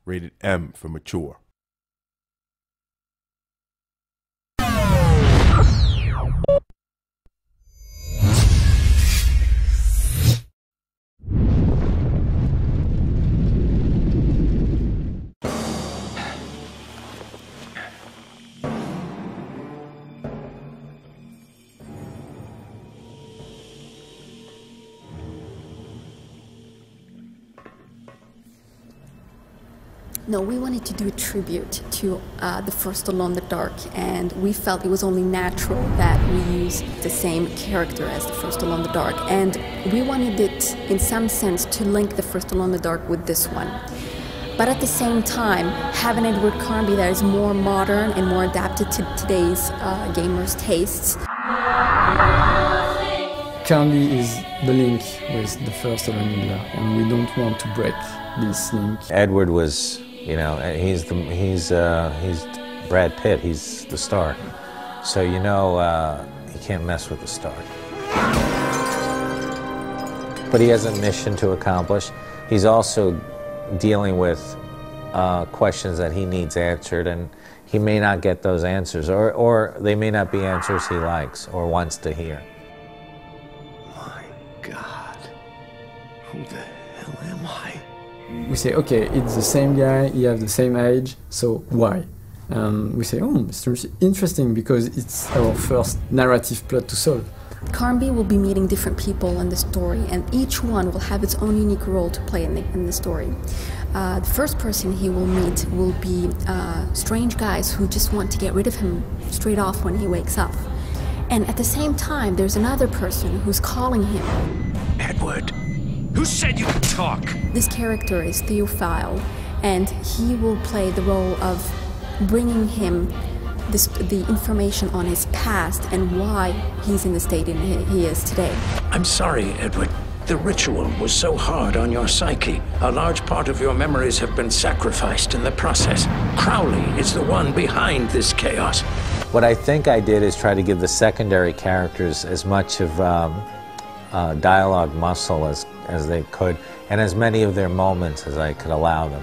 Rated M for mature. No, we wanted to do a tribute to the first Alone in the Dark, and we felt it was only natural that we use the same character as the first Alone in the Dark, and we wanted it, in some sense, to link the first Alone in the Dark with this one. But at the same time, have an Edward Carnby that is more modern and more adapted to today's gamers' tastes. Carnby is the link with the first Alone in the Dark, and we don't want to break this link. Edward was, you know, he's Brad Pitt. He's the star, so you know you can't mess with the star. But he has a mission to accomplish. He's also dealing with questions that he needs answered, and he may not get those answers, or they may not be answers he likes or wants to hear. My God, who the hell am I? We say, okay, it's the same guy, he has the same age, so why? We say, oh, it's interesting because it's our first narrative plot to solve. Carnby will be meeting different people in the story, and each one will have its own unique role to play in the story. The first person he will meet will be strange guys who just want to get rid of him straight off when he wakes up. And at the same time, there's another person who's calling him. Edward, who said you could talk? This character is Theophile, and he will play the role of bringing him the information on his past and why he's in the state he is today. I'm sorry, Edward. The ritual was so hard on your psyche. A large part of your memories have been sacrificed in the process. Crowley is the one behind this chaos. What I think I did is try to give the secondary characters as much of dialogue muscle as they could, and as many of their moments as I could allow them.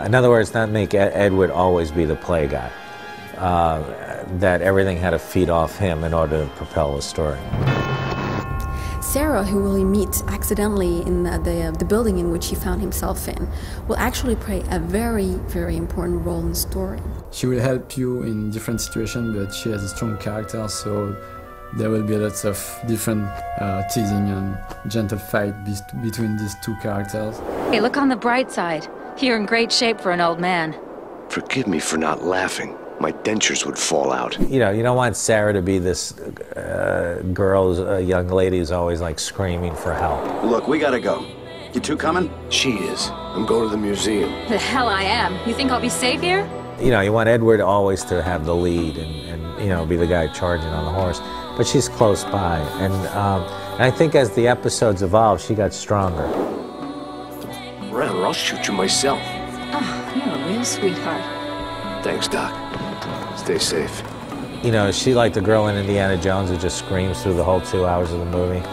In other words, not make Edward always be the play guy. That everything had to feed off him in order to propel the story. Sarah, who will he meet accidentally in the building in which he found himself in, will actually play a very, very important role in the story. She will help you in different situations, but she has a strong character, so there will be lots of different teasing and gentle fight between these two characters. Hey, look on the bright side. You're in great shape for an old man. Forgive me for not laughing. My dentures would fall out. You know, you don't want Sarah to be this young lady who's always like screaming for help. Look, we gotta go. You two coming? She is. I'm going to the museum. The hell I am. You think I'll be safe here? You know, you want Edward always to have the lead and you know, be the guy charging on the horse. But she's close by. And I think as the episodes evolved, she got stronger. Rather, I'll shoot you myself. Oh, you're a real sweetheart. Thanks, Doc. Stay safe. You know, is she like the girl in Indiana Jones who just screams through the whole 2 hours of the movie?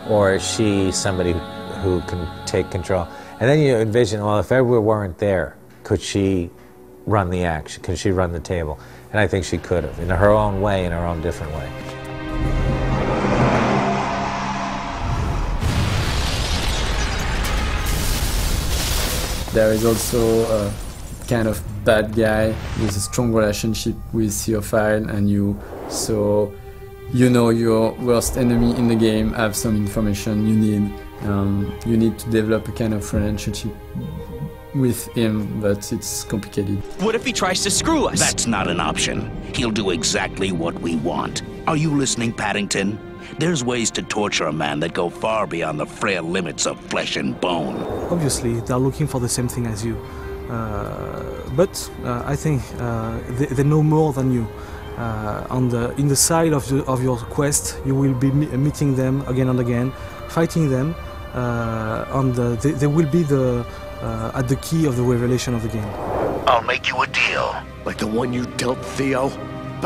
Or is she somebody who can take control? And then you envision, well, if Edward weren't there, could she run the action? Could she run the table? And I think she could have, in her own way, in her own different way. There is also a kind of bad guy with a strong relationship with Theophile, and you know your worst enemy in the game, have some information you need to develop a kind of relationship with him, but it's complicated. What if he tries to screw us? That's not an option. He'll do exactly what we want. Are you listening, Paddington? There's ways to torture a man that go far beyond the frail limits of flesh and bone. Obviously, they're looking for the same thing as you. But I think they know more than you. In the side of your quest, you will be meeting them again and again, fighting them, and they will be at the key of the revelation of the game. I'll make you a deal. Like the one you dealt Theo?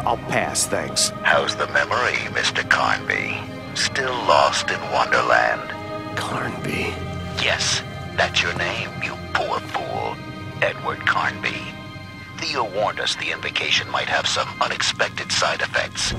I'll pass, thanks. How's the memory, Mr. Carnby? Still lost in Wonderland? Carnby? Yes, that's your name, you poor fool. Edward Carnby. Theo warned us the invocation might have some unexpected side effects.